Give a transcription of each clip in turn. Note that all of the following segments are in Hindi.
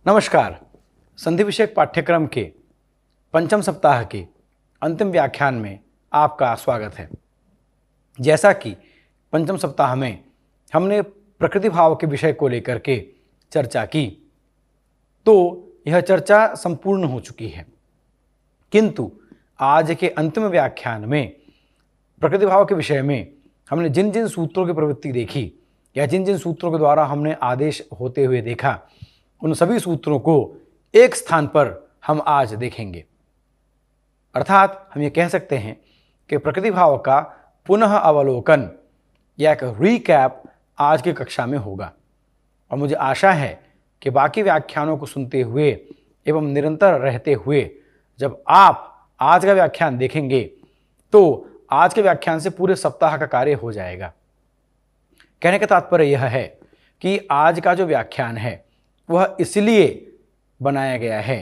नमस्कार। संधि विषयक पाठ्यक्रम के पंचम सप्ताह के अंतिम व्याख्यान में आपका स्वागत है। जैसा कि पंचम सप्ताह में हमने प्रकृति भाव के विषय को लेकर के चर्चा की, तो यह चर्चा संपूर्ण हो चुकी है, किंतु आज के अंतिम व्याख्यान में प्रकृति भाव के विषय में हमने जिन जिन सूत्रों की प्रवृत्ति देखी या जिन जिन सूत्रों के द्वारा हमने आदेश होते हुए देखा, उन सभी सूत्रों को एक स्थान पर हम आज देखेंगे। अर्थात हम ये कह सकते हैं कि प्रकृति भाव का पुनः अवलोकन या एक रीकैप आज की कक्षा में होगा। और मुझे आशा है कि बाकी व्याख्यानों को सुनते हुए एवं निरंतर रहते हुए जब आप आज का व्याख्यान देखेंगे तो आज के व्याख्यान से पूरे सप्ताह का कार्य हो जाएगा। कहने का तात्पर्य यह है कि आज का जो व्याख्यान है वह इसलिए बनाया गया है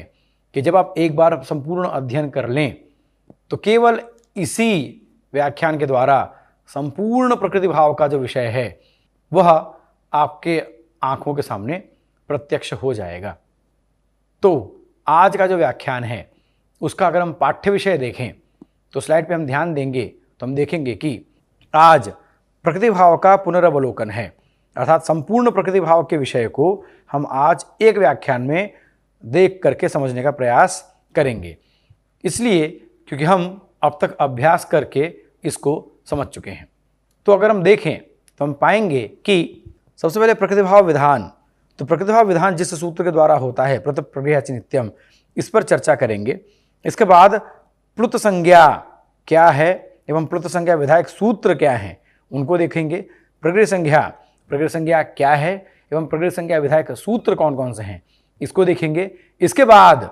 कि जब आप एक बार संपूर्ण अध्ययन कर लें तो केवल इसी व्याख्यान के द्वारा संपूर्ण प्रकृति भाव का जो विषय है वह आपके आंखों के सामने प्रत्यक्ष हो जाएगा। तो आज का जो व्याख्यान है उसका अगर हम पाठ्य विषय देखें तो स्लाइड पे हम ध्यान देंगे तो हम देखेंगे कि आज प्रकृति भाव का पुनर्वलोकन है, अर्थात संपूर्ण प्रकृति भाव के विषय को हम आज एक व्याख्यान में देख करके समझने का प्रयास करेंगे। इसलिए क्योंकि हम अब तक अभ्यास करके इसको समझ चुके हैं। तो अगर हम देखें तो हम पाएंगे कि सबसे पहले प्रकृति भाव विधान, तो प्रकृति भाव विधान जिस सूत्र के द्वारा होता है प्लुत प्रगृह्य च नित्यम, इस पर चर्चा करेंगे। इसके बाद प्लुत संज्ञा क्या है एवं प्लुत संज्ञा विधायक सूत्र क्या है उनको देखेंगे। प्रकृति संज्ञा क्या है एवं प्रकृति संज्ञा विधायक सूत्र कौन कौन से हैं इसको देखेंगे। इसके बाद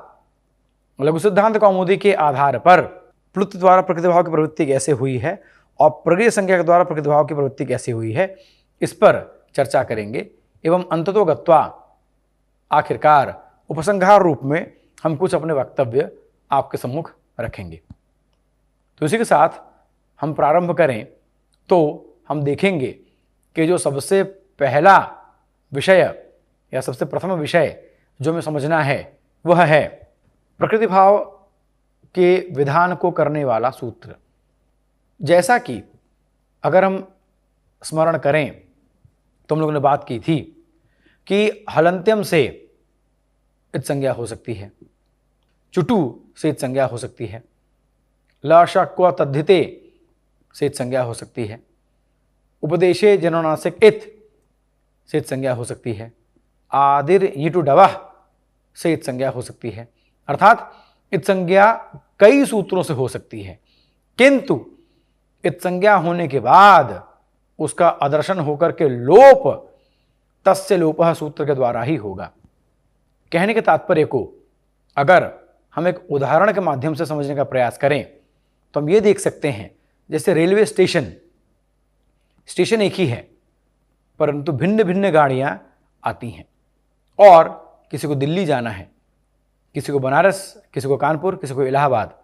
लघु सिद्धांत कौमुदी के आधार पर प्लुत द्वारा प्रकृति भाव की प्रवृत्ति कैसे हुई है और प्रकृति संज्ञा के द्वारा प्रकृति भाव की प्रवृत्ति कैसे हुई है इस पर चर्चा करेंगे। एवं अंततो गत्वा आखिरकार उपसंहार रूप में हम कुछ अपने वक्तव्य आपके सम्मुख रखेंगे। तो इसी के साथ हम प्रारंभ करें तो हम देखेंगे कि जो सबसे पहला विषय या सबसे प्रथम विषय जो हमें समझना है वह है प्रकृति भाव के विधान को करने वाला सूत्र। जैसा कि अगर हम स्मरण करें तो हम लोगों ने बात की थी कि हलंत्यम से इत संज्ञा हो सकती है, चुटु से इत संज्ञा हो सकती है, ल शक्व तद्धिते से इत संज्ञा हो सकती है, उपदेशे जननासिक इत से इत संज्ञा हो सकती है, आदिर यीटु डवह से इत संज्ञा हो सकती है। अर्थात इत संज्ञा कई सूत्रों से हो सकती है, किंतु इत संज्ञा होने के बाद उसका अदर्शन होकर के लोप तस्य लोपः सूत्र के द्वारा ही होगा। कहने के तात्पर्य को अगर हम एक उदाहरण के माध्यम से समझने का प्रयास करें तो हम ये देख सकते हैं, जैसे रेलवे स्टेशन एक ही है परंतु भिन्न भिन्न गाड़ियां आती हैं और किसी को दिल्ली जाना है, किसी को बनारस, किसी को कानपुर, किसी को इलाहाबाद,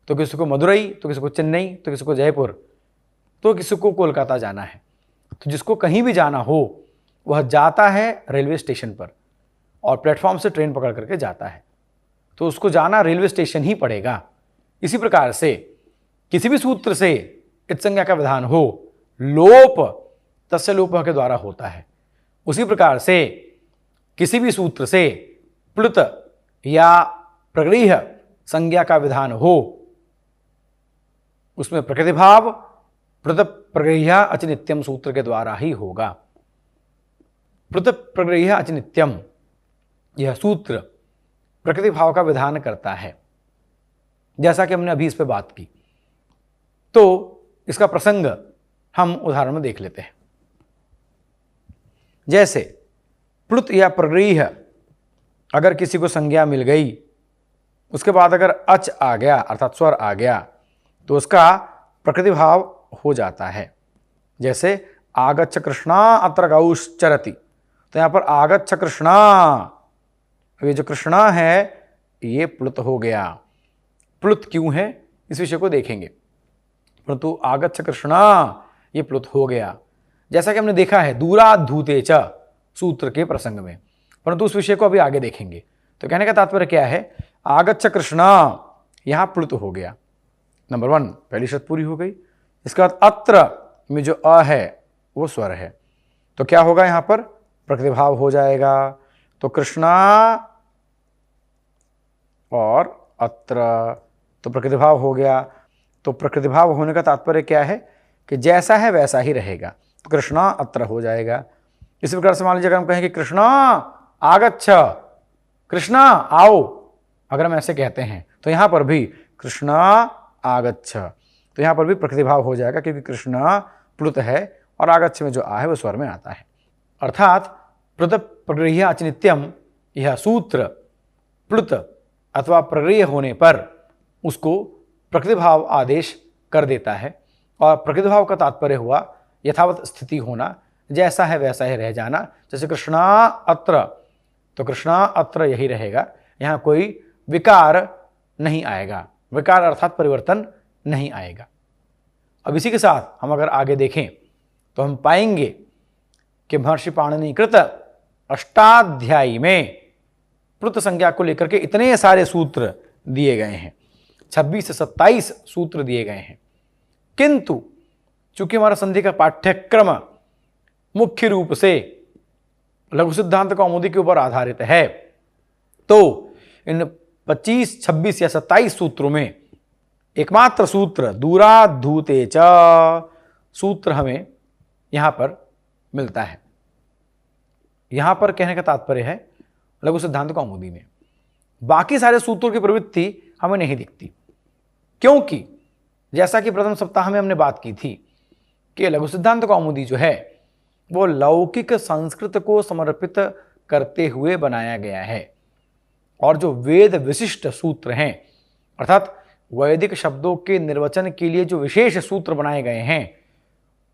तो किसी को मदुरई, तो किसी को चेन्नई, तो किसी को जयपुर, तो किसी को कोलकाता जाना है। तो जिसको कहीं भी जाना हो वह जाता है रेलवे स्टेशन पर और प्लेटफॉर्म से ट्रेन पकड़ करके जाता है, तो उसको जाना रेलवे स्टेशन ही पड़ेगा। इसी प्रकार से किसी भी सूत्र से इत संज्ञा का विधान हो, लोप तस्य लोप के द्वारा होता है। उसी प्रकार से किसी भी सूत्र से प्लुत या प्रगृह्य संज्ञा का विधान हो, उसमें प्रकृति भाव प्लुत प्रगृह्य अच नित्यम सूत्र के द्वारा ही होगा। प्लुत प्रगृह्य अच नित्यम यह सूत्र प्रकृति भाव का विधान करता है, जैसा कि हमने अभी इस पर बात की। तो इसका प्रसंग हम उदाहरण में देख लेते हैं। जैसे प्लुत या प्रगृह्य अगर किसी को संज्ञा मिल गई, उसके बाद अगर अच आ गया अर्थात स्वर आ गया तो उसका प्रकृति भाव हो जाता है। जैसे आगच्छ कृष्णा अत्र गौश्चरति, तो यहाँ पर आगच्छ कृष्णा, ये जो कृष्णा है ये प्लुत हो गया। प्लुत क्यों है इस विषय को देखेंगे, परंतु आगच्छ कृष्णा ये प्लुत हो गया। जैसा कि हमने देखा है दूराधूते च सूत्र के प्रसंग में, परंतु उस विषय को अभी आगे देखेंगे। तो कहने का तात्पर्य क्या है, आगच्छ कृष्ण, यहां प्लुत हो गया, नंबर 1 पहली शर्त पूरी हो गई। इसके बाद अत्र में जो अ है वो स्वर है, तो क्या होगा यहां पर प्रकृतिभाव हो जाएगा। तो कृष्णा और अत्र, तो प्रकृतिभाव हो गया। तो प्रकृतिभाव होने का तात्पर्य क्या है कि जैसा है वैसा ही रहेगा, तो कृष्णा अत्र हो जाएगा। इसी प्रकार से मान लीजिए अगर हम कहें कि कृष्णा आगच्छ, कृष्णा आओ, अगर हम ऐसे कहते हैं तो यहां पर भी कृष्णा आगच्छ, तो यहां पर भी प्रकृतिभाव हो जाएगा, क्योंकि कृष्णा प्लुत है और आगच्छ में जो आ है वो स्वर में आता है। अर्थात प्लुत प्रगृह्य अचनित्यम, यह सूत्र प्लुत अथवा प्रगृह्य होने पर उसको प्रकृतिभाव आदेश कर देता है। और प्रकृतिभाव का तात्पर्य हुआ यथावत स्थिति होना, जैसा है वैसा ही रह जाना। जैसे कृष्णा अत्र, तो कृष्णा अत्र यही रहेगा, यहाँ कोई विकार नहीं आएगा, विकार अर्थात परिवर्तन नहीं आएगा। अब इसी के साथ हम अगर आगे देखें तो हम पाएंगे कि महर्षि पाणिनि कृत अष्टाध्यायी में प्लुत संज्ञा को लेकर के इतने सारे सूत्र दिए गए हैं, 26 से 27 सूत्र दिए गए हैं। किंतु चूंकि हमारा संधि का पाठ्यक्रम मुख्य रूप से लघु सिद्धांत कौमुदी के ऊपर आधारित है, तो इन 25, 26 या 27 सूत्रों में एकमात्र सूत्र दूराद्धूते च सूत्र हमें यहां पर मिलता है। यहां पर कहने का तात्पर्य है लघु सिद्धांत कौमुदी में बाकी सारे सूत्रों की प्रवृत्ति हमें नहीं दिखती, क्योंकि जैसा कि प्रथम सप्ताह में हमने बात की थी कि लघु सिद्धांत कौमुदी जो है वो लौकिक संस्कृत को समर्पित करते हुए बनाया गया है, और जो वेद विशिष्ट सूत्र हैं अर्थात वैदिक शब्दों के निर्वचन के लिए जो विशेष सूत्र बनाए गए हैं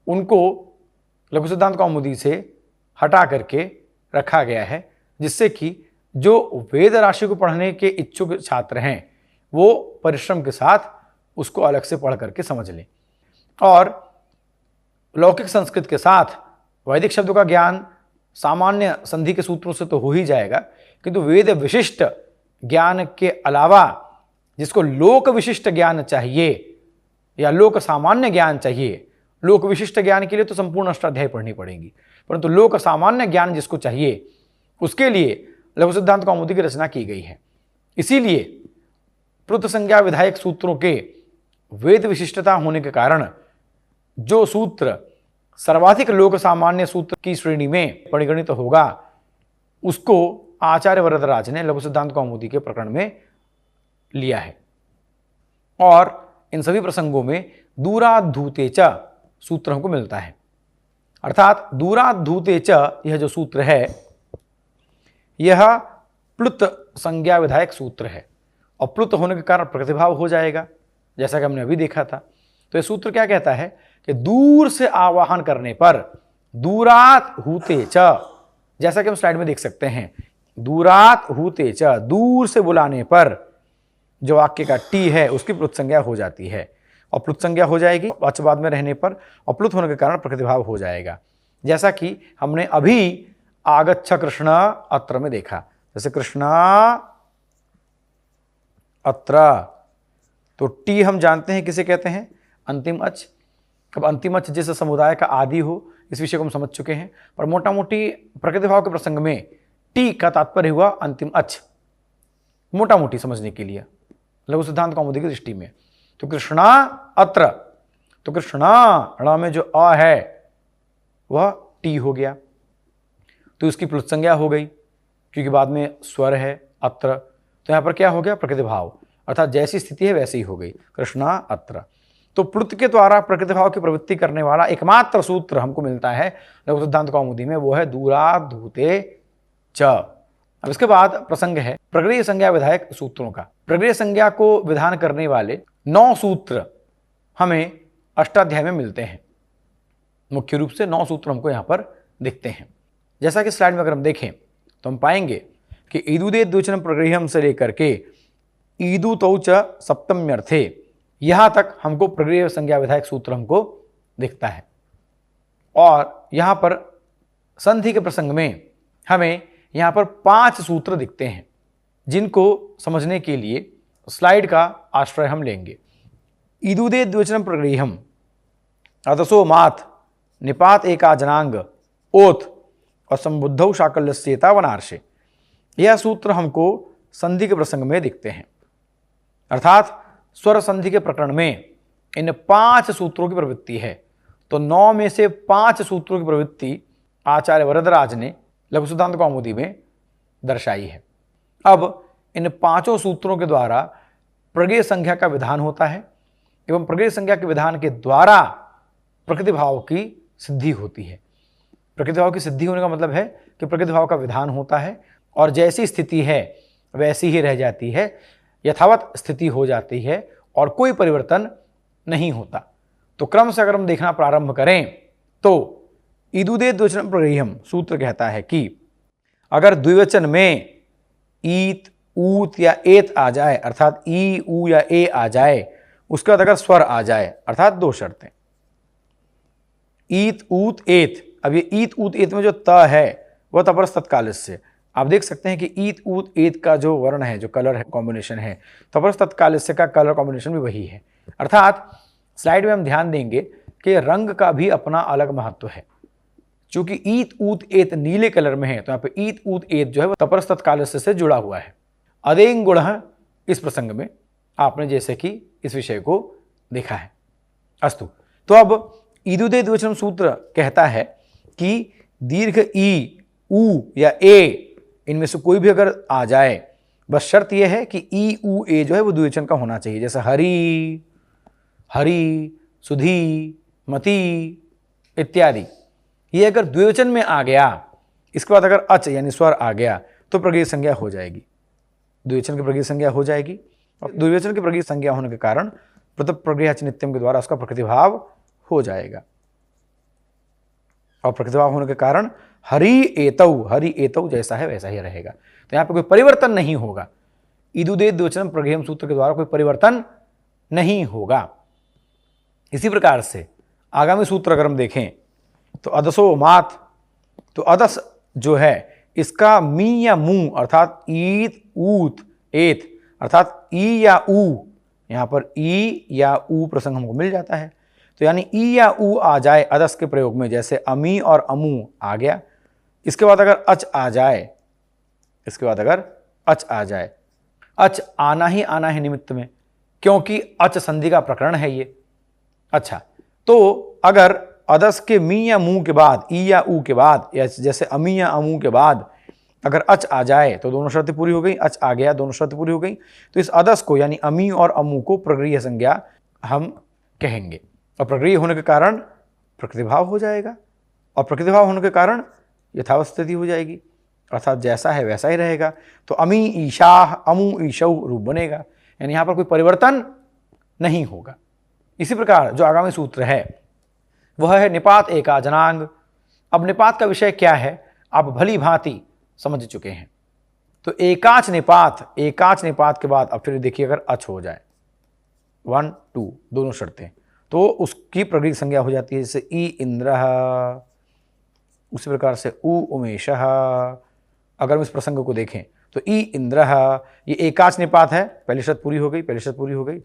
उनको लघु सिद्धांत कौमुदी से हटा करके रखा गया है, जिससे कि जो वेद राशि को पढ़ने के इच्छुक छात्र हैं वो परिश्रम के साथ उसको अलग से पढ़ करके समझ लें। और लौकिक संस्कृत के साथ वैदिक शब्दों का ज्ञान सामान्य संधि के सूत्रों से तो हो ही जाएगा, किंतु वेद विशिष्ट ज्ञान के अलावा जिसको लोक विशिष्ट ज्ञान चाहिए या लोक सामान्य ज्ञान चाहिए, लोक विशिष्ट ज्ञान के लिए तो संपूर्ण अष्टाध्यायी पढ़नी पड़ेगी, परंतु लोक सामान्य ज्ञान जिसको चाहिए उसके लिए लघु सिद्धांत कौमुदी की रचना की गई है। इसीलिए प्लुत संज्ञा विधायक सूत्रों के वेद विशिष्टता होने के कारण जो सूत्र सर्वाधिक लोक सामान्य सूत्र की श्रेणी में परिगणित होगा उसको आचार्य वरदराज ने लघु सिद्धांत कौमुदी के प्रकरण में लिया है। और इन सभी प्रसंगों में दूराद्धूते च सूत्र हमको मिलता है, अर्थात दूराद्धूते च यह जो सूत्र है यह प्लुत संज्ञा विधायक सूत्र है, और प्लुत होने के कारण प्रतिभाव हो जाएगा, जैसा कि हमने अभी देखा था। तो यह सूत्र क्या कहता है कि दूर से आवाहन करने पर दूरात हूते च, जैसा कि हम स्लाइड में देख सकते हैं, दूरात हूते च, दूर से बुलाने पर जो वाक्य का टी है उसकी प्लुत संज्ञा हो जाती है, और प्लुत संज्ञा हो जाएगी वाच्यवाद में रहने पर, और प्लुत होने के कारण प्रतिभाव हो जाएगा, जैसा कि हमने अभी आगच्छ कृष्ण अत्र में देखा। जैसे कृष्णा अत्र, तो टी हम जानते हैं किसे कहते हैं, अंतिम अच। अब अंतिम अच जिस समुदाय का आदि हो, इस विषय को हम समझ चुके हैं, पर मोटा मोटी प्रकृतिभाव के प्रसंग में टी का तात्पर्य हुआ अंतिम अच, मोटा मोटी समझने के लिए लघु सिद्धांत कौमुदी की दृष्टि में। तो कृष्णा अत्र, तो कृष्णा ण में जो अ है वह टी हो गया, तो इसकी प्लुत संज्ञा हो गई, क्योंकि बाद में स्वर है अत्र, तो यहां पर क्या हो गया प्रकृतिभाव, अर्थात जैसी स्थिति है वैसी ही हो गई, कृष्णा अत्र। तो प्लुत के द्वारा प्रकृतिभाव की प्रवृत्ति करने वाला एकमात्र सूत्र हमको मिलता है लघु सिद्धांत कौमुदी में, वो है दूराद्धूते च। अब इसके बाद प्रसंग है प्रगृह्य संज्ञा विधायक सूत्रों का। प्रगृह्य संज्ञा को विधान करने वाले 9 सूत्र हमें अष्टाध्याय में मिलते हैं, मुख्य रूप से 9 सूत्र हमको यहाँ पर दिखते हैं। जैसा कि स्लाइड में अगर हम देखें तो हम पाएंगे कि ईदुदे द्विवचन प्रगृह्यम से लेकर के ईदुतौ च सप्तम्यर्थे यहाँ तक हमको प्रगृह्य संज्ञा विधायक सूत्र हमको दिखता है। और यहाँ पर संधि के प्रसंग में हमें यहाँ पर 5 सूत्र दिखते हैं जिनको समझने के लिए स्लाइड का आश्रय हम लेंगे। ईदुदे द्विवचनम प्रगृह्यम अतसो माथ निपात एका जनांग ओथ और संबुद्धौ शाकल्यस्येता वनार्षे। यह सूत्र हमको संधि के प्रसंग में दिखते हैं, अर्थात स्वर संधि के प्रकरण में इन 5 सूत्रों की प्रवृत्ति है। तो 9 में से 5 सूत्रों की प्रवृत्ति आचार्य वरदराज ने लघु सिद्धांत कौमुदी में दर्शाई है। अब इन 5 सूत्रों के द्वारा प्रगेय संज्ञा का विधान होता है एवं प्रगेय संज्ञा के विधान के द्वारा प्रकृति भाव की सिद्धि होती है। प्रकृति भाव की सिद्धि होने का मतलब है कि प्रकृति भाव का विधान होता है और जैसी स्थिति है वैसी ही रह जाती है, यथावत स्थिति हो जाती है और कोई परिवर्तन नहीं होता। तो क्रम से अगर हम देखना प्रारंभ करें तो ईदुदे द्विवचन प्रगृह्यम सूत्र कहता है कि अगर द्विवचन में ईत ऊत या एत आ जाए, अर्थात ई ऊ या ए आ जाए, उसके बाद अगर स्वर आ जाए, अर्थात 2 शर्तें, ईत ऊत एत। अब ये ईत ऊत एत में जो त है वह तपरस तत्कालस्य। आप देख सकते हैं कि ईत ऊत एत का जो वर्ण है, जो कलर है, कॉम्बिनेशन है, तपरस तत्कालस्य का कलर कॉम्बिनेशन भी वही है। अर्थात स्लाइड में हम ध्यान देंगे कि रंग का भी अपना अलग महत्व है। चूंकि ईत ऊत एत नीले कलर में है तो यहाँ पे ईत ऊत एत जो है वह तपरस तत्कालस्य से जुड़ा हुआ है। अदेंग गुण इस प्रसंग में आपने जैसे कि इस विषय को देखा है। अस्तु, तो अब ईदुदे द्विवचन सूत्र कहता है कि दीर्घ ई ऊ या ए इनमें से कोई भी अगर आ जाए, बस शर्त यह है कि ई ऊ ए जो है वो द्विवचन का होना चाहिए। जैसे हरि, हरि, सुधी, मति इत्यादि, ये अगर द्विवचन में आ गया, इसके बाद अगर अच यानी स्वर आ गया तो प्रगेय संज्ञा हो जाएगी, द्विवचन की प्रगेय संज्ञा हो जाएगी। और द्विवचन की प्रगेय संज्ञा होने के कारण प्रथम प्रगेय नित्यम के द्वारा उसका प्रतिभाव हो जाएगा। और प्रतिभाव होने के कारण हरि एतौ जैसा है वैसा ही रहेगा। तो यहाँ पे कोई परिवर्तन नहीं होगा। ईदुदे द्विवचन प्रगेयम सूत्र के द्वारा कोई परिवर्तन नहीं होगा। इसी प्रकार से आगामी सूत्र अगर हम देखें तो अदसो मात, तो अदस जो है इसका मी या मू अर्थात ईत ऊत एत अर्थात ई या ऊ, यहाँ पर ई या ऊ प्रसंग हमको मिल जाता है। तो यानी ई या ऊ आ जाए अदस के प्रयोग में, जैसे अमी और अमू आ गया, इसके बाद अगर अच आ जाए, इसके बाद अगर अच आ जाए, अच आना ही आना है निमित्त में, क्योंकि अच संधि का प्रकरण है ये। अच्छा, तो अगर अदस के मी या मू के बाद, ई या ऊ के बाद, या जैसे अमी या अमू के बाद अगर अच आ जाए तो दोनों शर्तें पूरी हो गई। अच आ गया, दोनों शर्तें पूरी हो गई। तो इस अदस को यानी अमी और अमू को प्रगृह्य संज्ञा हम कहेंगे। और प्रगृह्य होने के कारण प्रकृतिभाव हो जाएगा और प्रकृतिभाव होने के कारण यथावत स्थिति हो जाएगी, अर्थात जैसा है वैसा ही रहेगा। तो अमी ईशाह अमू ईशौ रूप बनेगा, यानी यहाँ पर कोई परिवर्तन नहीं होगा। इसी प्रकार जो आगामी सूत्र है वह है निपात एका जनांग। अब निपात का विषय क्या है आप भली भांति समझ चुके हैं। तो एकाच निपात के बाद अब फिर देखिए अगर अच हो जाए 1 2 दोनों शर्तें, तो उसकी प्रगृह्य संज्ञा हो जाती है। जैसे ई इंद्रः, उसी प्रकार से उ उमेशः। अगर हम इस प्रसंग को देखें तो ई इंद्रः ये एकाच निपात है, पहली शर्त पूरी हो गई,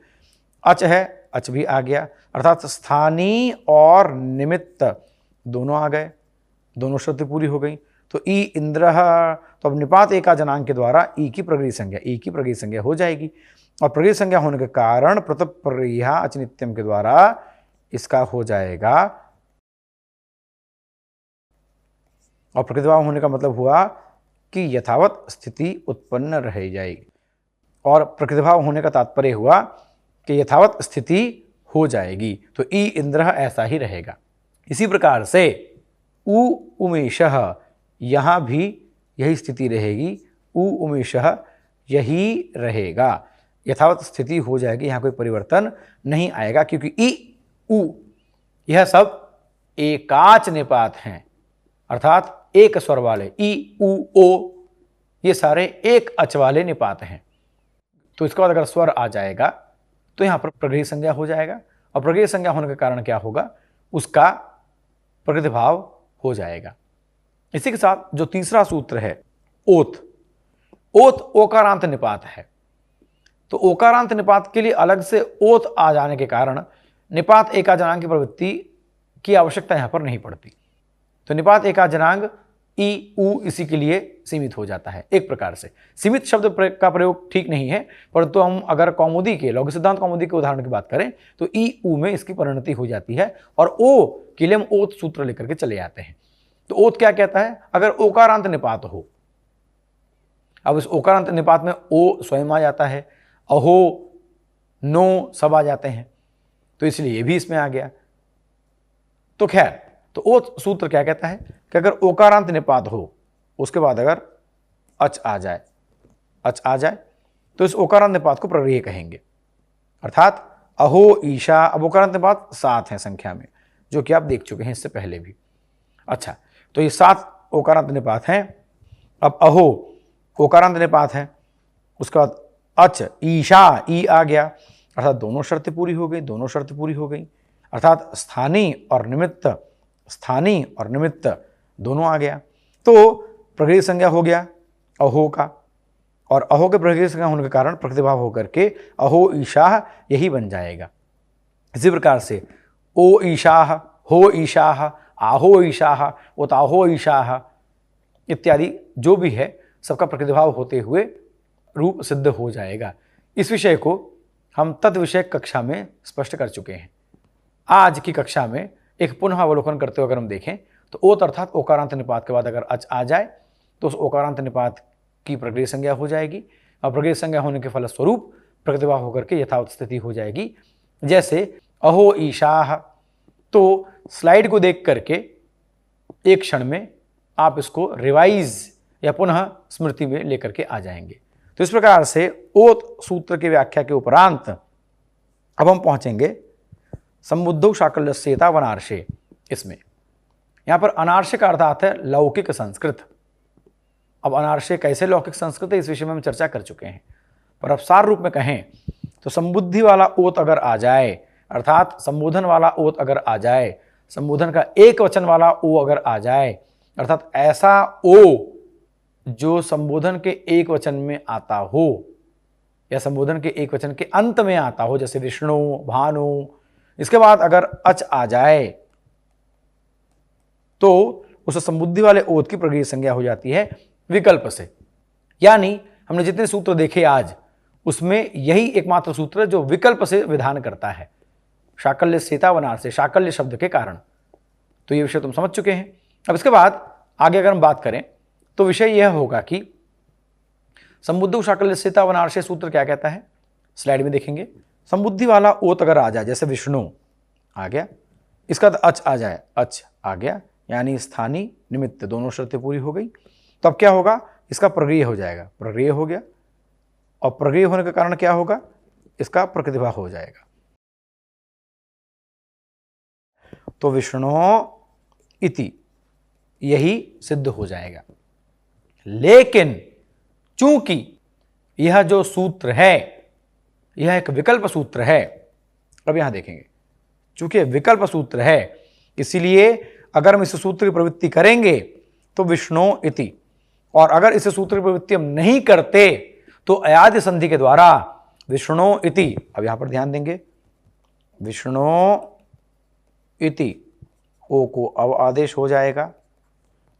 अच है, अच भी आ गया, अर्थात स्थानीय और निमित्त दोनों आ गए, दोनों शर्तें पूरी हो गई। तो ई इंद्रः, तो अब निपात एका जनांग के द्वारा ई की प्रगृह्य संज्ञा हो जाएगी। और प्रगृह्य संज्ञा होने के कारण प्रथम प्रगृह्य अच नित्यम के द्वारा इसका हो जाएगा। और प्रकृतिभाव होने का मतलब हुआ कि यथावत स्थिति उत्पन्न रह जाएगी, और प्रकृतिभाव होने का तात्पर्य हुआ कि यथावत स्थिति हो जाएगी। तो ई इंद्र ऐसा ही रहेगा। इसी प्रकार से उ उमेशः, यहाँ भी यही स्थिति रहेगी, उ उमेशः यही रहेगा, यथावत स्थिति हो जाएगी, यहाँ कोई परिवर्तन नहीं आएगा, क्योंकि ई उ यह सब एकाच निपात हैं, अर्थात एक स्वर वाले। ई उ ओ ये सारे एक अच वाले निपात हैं। तो इसके बाद अगर स्वर आ जाएगा तो यहाँ पर प्रगृह्य संज्ञा हो जाएगा, और प्रगृह्य संज्ञा होने के कारण क्या होगा, उसका प्रकृति भाव हो जाएगा। इसी के साथ जो तीसरा सूत्र है ओत। ओत ओकारांत निपात है, तो ओकारांत निपात के लिए अलग से ओत आ जाने के कारण निपात एकाजनांग की प्रवृत्ति की आवश्यकता यहां पर नहीं पड़ती। तो निपात एकाजनांग ई उ इसी के लिए सीमित हो जाता है। एक प्रकार से सीमित शब्द का प्रयोग ठीक नहीं है, परंतु हम अगर कौमुदी के लौकिक सिद्धांत कौमुदी के उदाहरण की बात करें तो ई उ में इसकी परिणति हो जाती है और ओ के लिए हम ओत सूत्र लेकर के चले जाते हैं। तो ओत क्या कहता है? अगर ओकारांत निपात हो, अब इस ओकारांत निपात में ओ स्वयं आ जाता है, अहो, नो सब आ जाते हैं, तो इसलिए ये भी इसमें आ गया। तो खैर, तो ओत सूत्र क्या कहता है कि अगर ओकारांत निपात हो, उसके बाद अगर अच आ जाए तो इस ओकारांत निपात को प्रगृह्य कहेंगे। अर्थात अहो, ईशा, अब ओकारांत निपात 7 हैं संख्या में, जो कि आप देख चुके हैं इससे पहले भी। अच्छा, तो ये 7 ओकारांत निपात हैं। अब अहो ओकारांत निपात है, उसके बाद अच, ईशा, ई आ गया, अर्थात दोनों शर्तें पूरी हो गई, अर्थात स्थानीय और निमित्त दोनों आ गया। तो प्रगृह्य संज्ञा हो गया अहो का, और अहो के प्रगृह्य संज्ञा होने के कारण प्रतिभाव होकर के अहो ईशाह यही बन जाएगा। इसी प्रकार से ओ ईशाह, हो ईशाह, आहो ईशाह, उताहो ईशाह इत्यादि जो भी है सबका प्रतिभाव होते हुए रूप सिद्ध हो जाएगा। इस विषय को हम तद विषय कक्षा में स्पष्ट कर चुके हैं। आज की कक्षा में एक पुनः अवलोकन करते हुए अगर हम देखें तो ओत अर्थात ओकारांत निपात के बाद अगर अच आ जाए तो उस ओकारांत निपात की प्रगृह्य संज्ञा हो जाएगी, और प्रगृह्य संज्ञा होने के फलस्वरूप प्रतिभाव होकर के यथावत स्थिति हो जाएगी। जैसे अहो ईशाह, तो स्लाइड को देख करके एक क्षण में आप इसको रिवाइज या पुनः स्मृति में लेकर के आ जाएंगे। तो इस प्रकार से ओत सूत्र की व्याख्या के उपरांत अब हम पहुंचेंगे संबुद्धौ शाकल्यस्येता वनार्षे। इसमें यहां पर अनार्षे का अर्थ आता है लौकिक संस्कृत। अब अनार्षे कैसे लौकिक संस्कृत है इस विषय में हम चर्चा कर चुके हैं, पर अब सार रूप में कहें तो संबुद्धि वाला ओत अगर आ जाए, अर्थात संबोधन वाला ओत अगर आ जाए, संबोधन का एक वचन वाला ओ अगर आ जाए, अर्थात ऐसा ओ जो संबोधन के एक वचन में आता हो या संबोधन के एक वचन के अंत में आता हो, जैसे विष्णु, भानु, इसके बाद अगर अच आ जाए तो उस संबुद्धि वाले ओत की प्रगृह्य संज्ञा हो जाती है विकल्प से। यानी हमने जितने सूत्र देखे आज, उसमें यही एकमात्र सूत्र जो विकल्प से विधान करता है, शाकल्यस्येता वनार्षे, शाकल्य शब्द के कारण। तो ये विषय तुम समझ चुके हैं। अब इसके बाद आगे अगर हम बात करें तो विषय यह होगा कि संबुद्धौ शाकल्यस्येता वनार्षे सूत्र क्या कहता है, स्लाइड में देखेंगे। संबुद्धि वाला ओत अगर आ जाए, जैसे विष्णु आ गया, इसका अच आ जाए, अच आ गया, यानी स्थानीय निमित्त दोनों शर्तें पूरी हो गई, तो अब क्या होगा, इसका प्रगृह्य हो जाएगा, प्रगृह्य हो गया, और प्रगृह्य होने के कारण क्या होगा, इसका प्रतिभा हो जाएगा। तो विष्णु इति यही सिद्ध हो जाएगा। लेकिन चूंकि यह जो सूत्र है यह एक विकल्प सूत्र है, अब यहां देखेंगे, चूंकि विकल्प सूत्र है इसलिए अगर हम इस सूत्र की प्रवृत्ति करेंगे तो विष्णु इति, और अगर इस सूत्र की प्रवृत्ति हम नहीं करते तो अयादि संधि के द्वारा विष्णु इति, अब यहां पर ध्यान देंगे, विष्णु इति ओ को अव आदेश हो जाएगा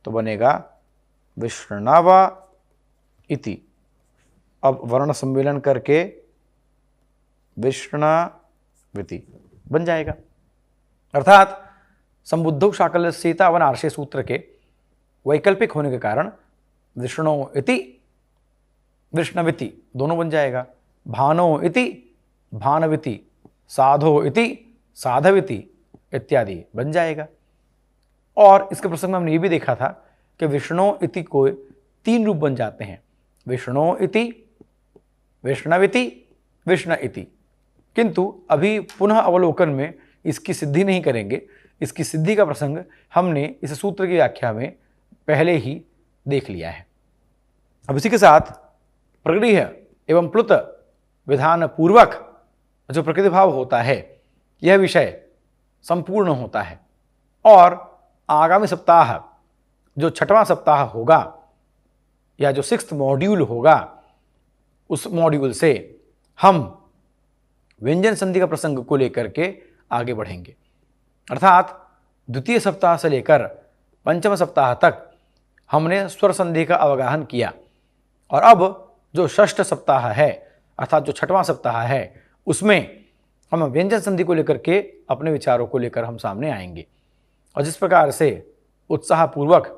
तो बनेगा विष्णव इति। अब वर्ण सम्मेलन करके विष्णविति बन जाएगा। अर्थात संबुद्धौ शाकल्यस्येता वनार्षे सूत्र के वैकल्पिक होने के कारण विष्णु इति विष्णविति दोनों बन जाएगा, भानो इति भानविति, साधो इति साधविति इत्यादि बन जाएगा। और इसके प्रसंग में हमने ये भी देखा था कि विष्णु इति को 3 रूप बन जाते हैं, विष्णु इति, विष्णविति, विष्णु इति। किंतु अभी पुनः अवलोकन में इसकी सिद्धि नहीं करेंगे, इसकी सिद्धि का प्रसंग हमने इस सूत्र की व्याख्या में पहले ही देख लिया है। अब इसी के साथ प्रगृह्य एवं प्लुत विधान पूर्वक जो प्रकृति भाव होता है यह विषय संपूर्ण होता है, और आगामी सप्ताह जो 6वां सप्ताह होगा या जो 6th मॉड्यूल होगा उस मॉड्यूल से हम व्यंजन संधि का प्रसंग को लेकर के आगे बढ़ेंगे। अर्थात द्वितीय सप्ताह से लेकर पंचम सप्ताह तक हमने स्वर संधि का अवगाहन किया और अब जो षष्ठ सप्ताह है अर्थात जो 6वां सप्ताह है उसमें हम व्यंजन संधि को लेकर के अपने विचारों को लेकर हम सामने आएंगे। और जिस प्रकार से उत्साहपूर्वक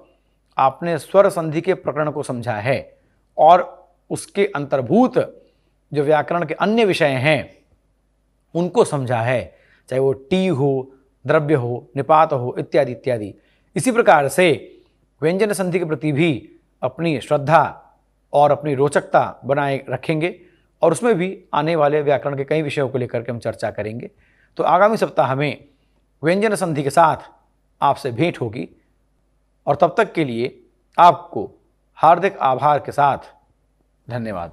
आपने स्वर संधि के प्रकरण को समझा है और उसके अंतर्भूत जो व्याकरण के अन्य विषय हैं उनको समझा है, चाहे वो टी हो, द्रव्य हो, निपात हो, इत्यादि इत्यादि, इसी प्रकार से व्यंजन संधि के प्रति भी अपनी श्रद्धा और अपनी रोचकता बनाए रखेंगे और उसमें भी आने वाले व्याकरण के कई विषयों को लेकर के हम चर्चा करेंगे। तो आगामी सप्ताह में व्यंजन संधि के साथ आपसे भेंट होगी और तब तक के लिए आपको हार्दिक आभार के साथ धन्यवाद।